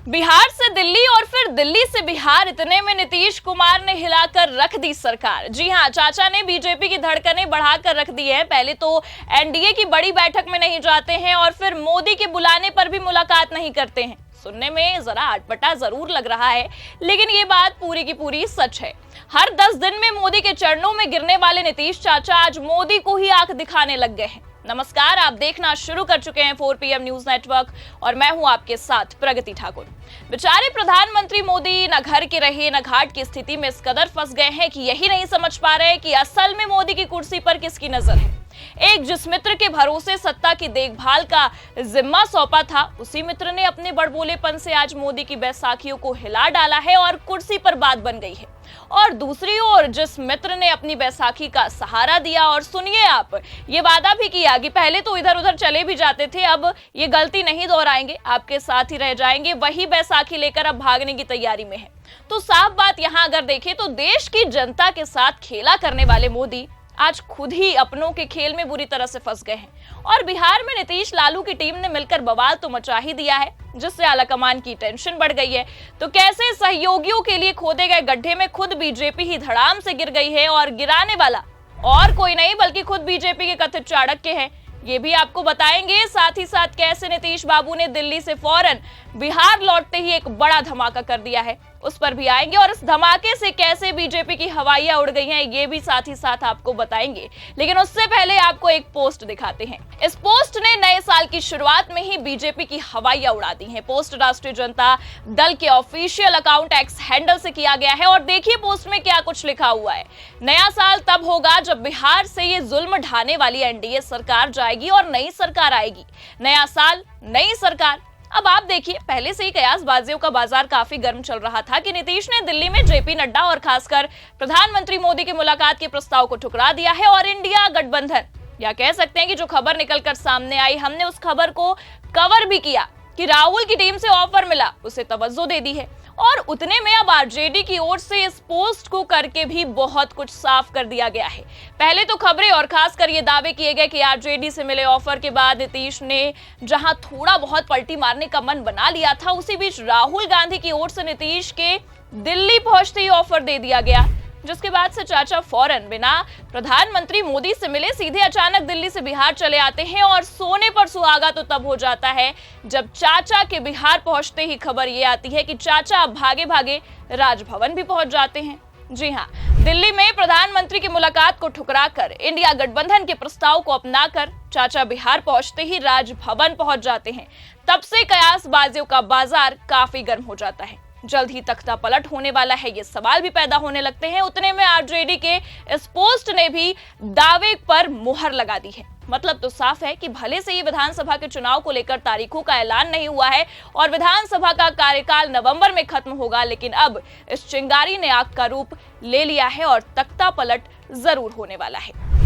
बिहार से दिल्ली और फिर दिल्ली से बिहार, इतने में नीतीश कुमार ने हिलाकर रख दी सरकार। जी हां, चाचा ने बीजेपी की धड़कनें बढ़ाकर रख दी है। पहले तो एनडीए की बड़ी बैठक में नहीं जाते हैं और फिर मोदी के बुलाने पर भी मुलाकात नहीं करते हैं। सुनने में जरा अटपटा जरूर लग रहा है, लेकिन ये बात पूरी की पूरी सच है। हर 10 दिन में मोदी के चरणों में गिरने वाले नीतीश चाचा आज मोदी को ही आंख दिखाने लग गए हैं। नमस्कार, आप देखना शुरू कर चुके हैं 4PM न्यूज नेटवर्क और मैं हूं आपके साथ प्रगति ठाकुर। बेचारे प्रधानमंत्री मोदी न घर के रहे न घाट की स्थिति में इस कदर फंस गए हैं कि यही नहीं समझ पा रहे कि असल में मोदी की कुर्सी पर किसकी नजर है। एक जिस मित्र के भरोसे सत्ता की देखभाल का जिम्मा सौंपा था, उसी मित्र ने अपने बड़बोलेपन से आज मोदी की बैसाखियों को हिला डाला है और कुर्सी पर बात बन गई है। और दूसरी ओर जिस मित्र ने अपनी बैसाखी का सहारा दिया और सुनिए आप, ये वादा भी किया कि पहले तो इधर उधर चले भी जाते थे, अब ये गलती नहीं दोहराएंगे, आपके साथ ही रह जाएंगे, वही बैसाखी लेकर अब भागने की तैयारी में है। तो साफ बात यहां अगर देखें तो देश की जनता के साथ खेला करने वाले मोदी आज खुद ही अपनों के खेल में बुरी तरह से फंस गए हैं। और बिहार में नीतीश लालू की टीम ने मिलकर बवाल तो मचा ही दिया है, जिससे आलाकमान की टेंशन बढ़ गई है। तो कैसे सहयोगियों के लिए खोदे गए गड्ढे में खुद बीजेपी ही धड़ाम से गिर गई है और गिराने वाला और कोई नहीं बल्कि खुद बीजेपी के कथित चाणक्य हैं, ये भी आपको बताएंगे। साथ ही साथ कैसे नीतीश बाबू ने दिल्ली से फौरन बिहार लौटते ही एक बड़ा धमाका कर दिया है, उस पर भी आएंगे। और इस धमाके से कैसे बीजेपी की हवाइयां उड़ गई हैं, ये भी साथ ही साथ आपको बताएंगे। लेकिन उससे पहले आपको एक पोस्ट दिखाते हैं। इस पोस्ट ने नए साल की शुरुआत में ही बीजेपी की हवाइयां उड़ा दी हैं। पोस्ट राष्ट्रीय जनता दल के ऑफिशियल अकाउंट एक्स हैंडल से किया गया है और देखिए पोस्ट में क्या कुछ लिखा हुआ है। नया साल तब होगा जब बिहार से ये जुल्म ढाने वाली एनडीए सरकार जाएगी और नई सरकार आएगी। नया साल, नई सरकार। अब आप देखिए, पहले से ही कयासबाजियों का बाजार काफी गर्म चल रहा था कि नीतीश ने दिल्ली में जेपी नड्डा और खासकर प्रधानमंत्री मोदी की मुलाकात के प्रस्ताव को ठुकरा दिया है और इंडिया गठबंधन, या कह सकते हैं कि जो खबर निकलकर सामने आई, हमने उस खबर को कवर भी किया कि राहुल की टीम से ऑफर मिला, उसे तवज्जो दे दी है। और उतने में अब आरजेडी की ओर से इस पोस्ट को करके भी बहुत कुछ साफ कर दिया गया है। पहले तो खबरें और खासकर ये दावे किए गए कि आरजेडी से मिले ऑफर के बाद नीतीश ने जहां थोड़ा बहुत पलटी मारने का मन बना लिया था, उसी बीच राहुल गांधी की ओर से नीतीश के दिल्ली पहुंचते ही ऑफर दे दिया गया, जिसके बाद से चाचा फौरन बिना प्रधानमंत्री मोदी से मिले सीधे अचानक दिल्ली से बिहार चले आते हैं। और सोने पर सुहागा तो तब हो जाता है जब चाचा के बिहार पहुंचते ही खबर ये आती है कि चाचा अब भागे भागे राजभवन भी पहुंच जाते हैं। जी हां, दिल्ली में प्रधानमंत्री की मुलाकात को ठुकराकर इंडिया गठबंधन के प्रस्ताव को अपनाकर चाचा बिहार पहुंचते ही राजभवन पहुंच जाते हैं। तब से कयासबाजियों का बाजार काफी गर्म हो जाता है। जल्द ही तख्ता पलट होने वाला है, ये सवाल भी पैदा होने लगते हैं। उतने में आरजेडी के इस पोस्ट ने भी दावे पर मुहर लगा दी है। मतलब तो साफ है कि भले से ये विधानसभा के चुनाव को लेकर तारीखों का ऐलान नहीं हुआ है और विधानसभा का कार्यकाल नवंबर में खत्म होगा, लेकिन अब इस चिंगारी ने आग का रूप ले लिया है और तख्ता पलट जरूर होने वाला है।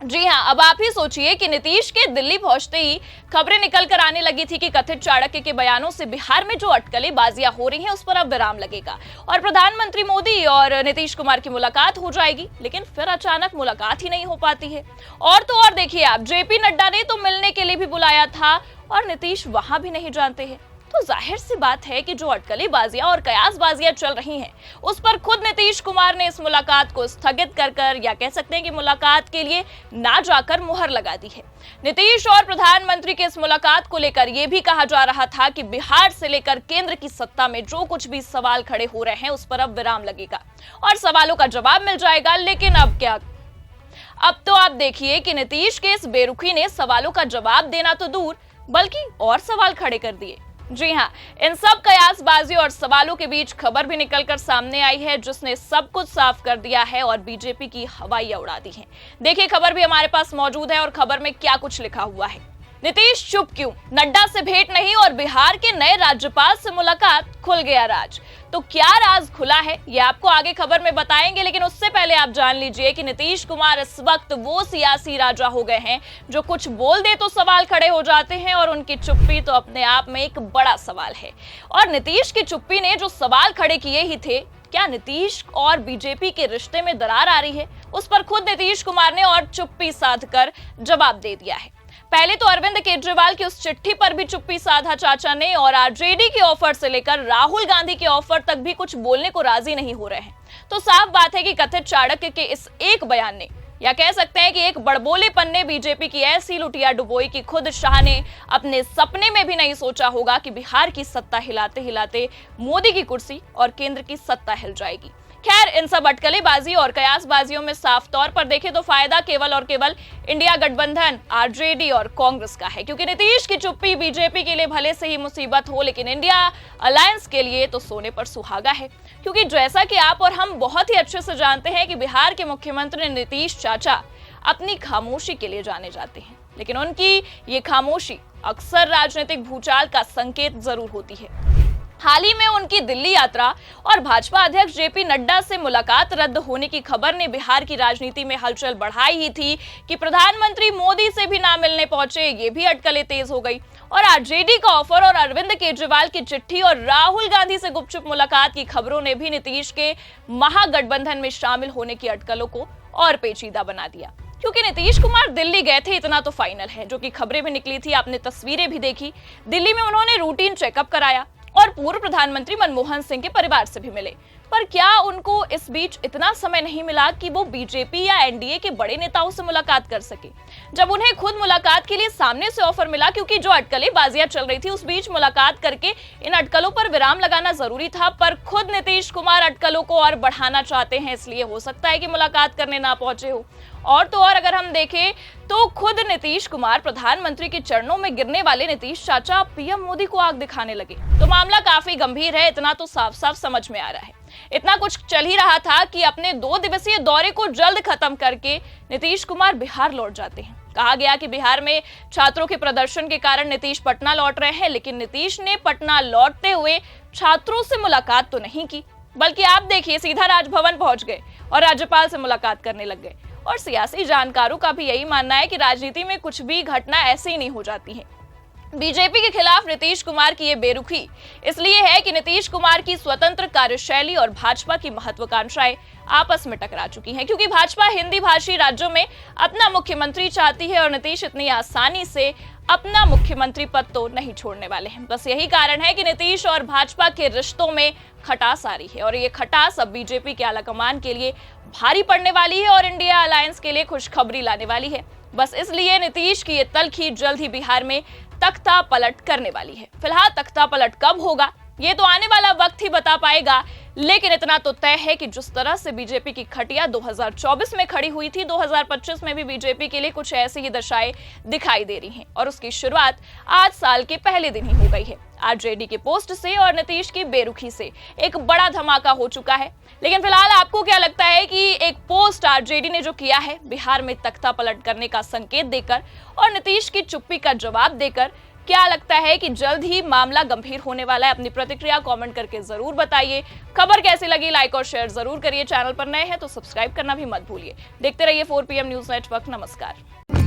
जी हां, अब आप ही सोचिए कि नीतीश के दिल्ली पहुंचते ही खबरें निकल कर आने लगी थी कि कथित चाणक्य के बयानों से बिहार में जो अटकलेबाजियां हो रही हैं उस पर अब विराम लगेगा और प्रधानमंत्री मोदी और नीतीश कुमार की मुलाकात हो जाएगी। लेकिन फिर अचानक मुलाकात ही नहीं हो पाती है। और तो और देखिए आप, जेपी नड्डा ने तो मिलने के लिए भी बुलाया था और नीतीश वहां भी नहीं जानते हैं। तो जाहिर सी बात है कि जो अटकलेबाजियां और कयासबाजियां चल रही हैं, उस पर खुद नीतीश कुमार ने इस मुलाकात को स्थगित कर या कह सकते हैं कि मुलाकात के लिए ना जाकर मुहर लगा दी है। नीतीश और प्रधानमंत्री के इस मुलाकात को लेकर यह भी कहा जा रहा था कि बिहार से लेकर केंद्र की सत्ता में जो कुछ भी सवाल खड़े हो रहे हैं उस पर अब विराम लगेगा और सवालों का जवाब मिल जाएगा। लेकिन अब क्या? अब तो आप देखिए कि नीतीश के इस बेरुखी ने सवालों का जवाब देना तो दूर बल्कि और सवाल खड़े कर दिए। जी हां, इन सब कयासबाजी और सवालों के बीच खबर भी निकलकर सामने आई है जिसने सब कुछ साफ कर दिया है और बीजेपी की हवाइयां उड़ा दी हैं। देखिए खबर भी हमारे पास मौजूद है और खबर में क्या कुछ लिखा हुआ है। नीतीश चुप क्यों? नड्डा से भेंट नहीं और बिहार के नए राज्यपाल से मुलाकात, खुल गया राज। तो क्या राज खुला है ये आपको आगे खबर में बताएंगे, लेकिन उससे पहले आप जान लीजिए कि नीतीश कुमार इस वक्त वो सियासी राजा हो गए हैं जो कुछ बोल दे तो सवाल खड़े हो जाते हैं और उनकी चुप्पी तो अपने आप में एक बड़ा सवाल है। और नीतीश की चुप्पी ने जो सवाल खड़े किए ही थे, क्या नीतीश और बीजेपी के रिश्ते में दरार आ रही है, उस पर खुद नीतीश कुमार ने और चुप्पी साधकर जवाब दे दिया है। पहले तो अरविंद केजरीवाल की उस चिट्ठी पर भी चुप्पी साधा चाचा ने, और आरजेडी के ऑफर से लेकर राहुल गांधी के ऑफर तक भी कुछ बोलने को राजी नहीं हो रहे हैं। तो साफ बात है कि कथित चाणक्य के इस एक बयान ने, या कह सकते हैं कि एक बड़बोलेपन ने बीजेपी की ऐसी लुटिया डुबोई कि खुद शाह ने अपने सपने में भी नहीं सोचा होगा कि बिहार की सत्ता हिलाते हिलाते मोदी की कुर्सी और केंद्र की सत्ता हिल जाएगी। खैर, इन सब अटकलेबाजी और कयासबाजियों में साफ तौर पर देखें तो फायदा केवल और केवल इंडिया गठबंधन, आरजेडी और कांग्रेस का है, क्योंकि नीतीश की चुप्पी बीजेपी के लिए भले से ही मुसीबत हो, लेकिन इंडिया अलायंस के लिए तो सोने पर सुहागा है। क्योंकि जैसा कि आप और हम बहुत ही अच्छे से जानते हैं कि बिहार के मुख्यमंत्री नीतीश चाचा अपनी खामोशी के लिए जाने जाते हैं, लेकिन उनकी ये खामोशी अक्सर राजनीतिक भूचाल का संकेत जरूर होती है। हाल ही में उनकी दिल्ली यात्रा और भाजपा अध्यक्ष जेपी नड्डा से मुलाकात रद्द होने की खबर ने बिहार की राजनीति में हलचल बढ़ाई ही थी कि प्रधानमंत्री मोदी से भी ना मिलने पहुंचे, ये भी अटकलें तेज हो गई। और आरजेडी का ऑफर और अरविंद केजरीवाल की चिट्ठी और राहुल गांधी से गुपचुप मुलाकात की खबरों ने भी नीतीश के महागठबंधन में शामिल होने की अटकलों को और पेचीदा बना दिया। क्योंकि नीतीश कुमार दिल्ली गए थे, इतना तो फाइनल है, जो कि खबरें भी निकली थी, आपने तस्वीरें भी देखी। दिल्ली में उन्होंने रूटीन चेकअप कराया और पूर्व प्रधानमंत्री मनमोहन सिंह के परिवार से भी मिले। पर क्या उनको इस बीच इतना समय नहीं मिला कि वो बीजेपी या एनडीए के बड़े नेताओं से मुलाकात कर सके? जब उन्हें खुद मुलाकात के लिए सामने से ऑफर मिला, क्योंकि जो अटकलेबाजियां चल रही थी उस बीच मुलाकात करके इन अटकलों पर विराम लगाना जरूरी था, पर खुद नीतीश कुमार अटकलों को और बढ़ाना चाहते हैं, इसलिए हो सकता है कि मुलाकात करने ना पहुंचे हो। और तो और अगर हम देखें तो खुद नीतीश कुमार प्रधानमंत्री के चरणों में गिरने वाले नीतीश चाचा पीएम मोदी को आग दिखाने लगे। तो मामला काफी गंभीर है, इतना तो साफ साफ समझ में आ रहा है। इतना कुछ चल ही रहा था कि अपने 2 दिवसीय दौरे को जल्द खत्म करके नीतीश कुमार बिहार लौट जाते हैं। कहा गया कि बिहार में छात्रों के प्रदर्शन के कारण नीतीश पटना लौट रहे हैं, लेकिन नीतीश ने पटना लौटते हुए छात्रों से मुलाकात तो नहीं की, बल्कि आप देखिए सीधा राजभवन पहुंच गए और राज्यपाल से मुलाकात करने लग गए। और सियासी जानकारों का भी यही मानना है कि राजनीति में कुछ भी घटना ऐसे ही नहीं हो जाती है। बीजेपी के खिलाफ नीतीश कुमार की ये बेरुखी इसलिए है कि नीतीश कुमार की स्वतंत्र कार्यशैली और भाजपा की महत्वाकांक्षाएं आपस में टकरा चुकी हैं, क्योंकि भाजपा हिंदी भाषी राज्यों में अपना मुख्यमंत्री चाहती है और नीतीश इतनी आसानी से अपना मुख्यमंत्री पद तो नहीं छोड़ने वाले हैं। बस यही कारण है कि नीतीश और भाजपा के रिश्तों में खटास आ रही है, और ये खटास अब बीजेपी के आलाकमान के लिए भारी पड़ने वाली है और इंडिया अलायंस के लिए खुशखबरी लाने वाली है। बस इसलिए नीतीश की ये तल्खी जल्द ही बिहार में तख्ता पलट करने वाली है। फिलहाल तख्ता पलट कब होगा ये तो आने वाला वक्त ही बता पाएगा, लेकिन इतना तो तय है कि जिस तरह से बीजेपी की खटिया 2024 में खड़ी हुई थी, 2025 में भी बीजेपी के लिए कुछ ऐसी ही दशाएं दिखाई दे रही हैं, और उसकी शुरुआत आज साल के पहले दिन ही हो गई है। आरजेडी के पोस्ट से और नीतीश की बेरुखी से एक बड़ा धमाका हो चुका है। लेकिन फिलहाल आपको क्या लगता है कि एक पोस्ट आरजेडी ने जो किया है बिहार में तख्ता पलट करने का संकेत देकर और नीतीश की चुप्पी का जवाब देकर, क्या लगता है कि जल्द ही मामला गंभीर होने वाला है? अपनी प्रतिक्रिया कमेंट करके जरूर बताइए। खबर कैसी लगी लाइक और शेयर जरूर करिए। चैनल पर नए हैं तो सब्सक्राइब करना भी मत भूलिए। देखते रहिए 4 PM न्यूज नेटवर्क। नमस्कार।